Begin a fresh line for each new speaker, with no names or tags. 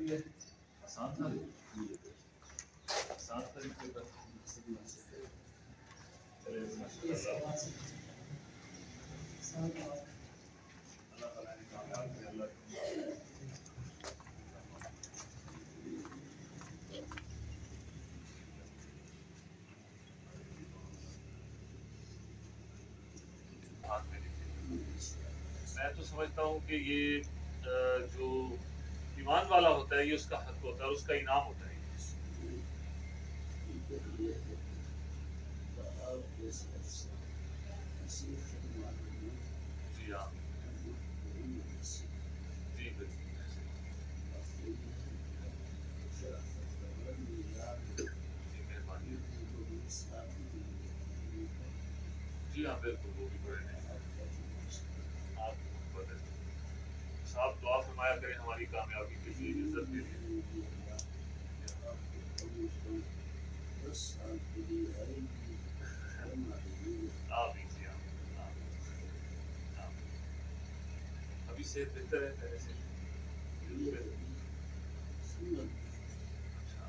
آسان تھا آسان طریقے کا اللہ تعالیٰ نے کامیاب کیا اللہ میں تو سمجھتا ہوں کہ یہ جو ایمان والا ہوتا ہے یہ اس کا حق ہوتا ہے اور اس کا انعام ہوتا ہے جی ہاں جی مہربانی جی ہاں بالکل وہ بھی بڑے ہیں آپ صاحب دعا فرمایا کریں ہماری کامیابی کے لیے عزت کے لیے آمین جی آمین ابھی صحت بہتر ہے پہلے سے اچھا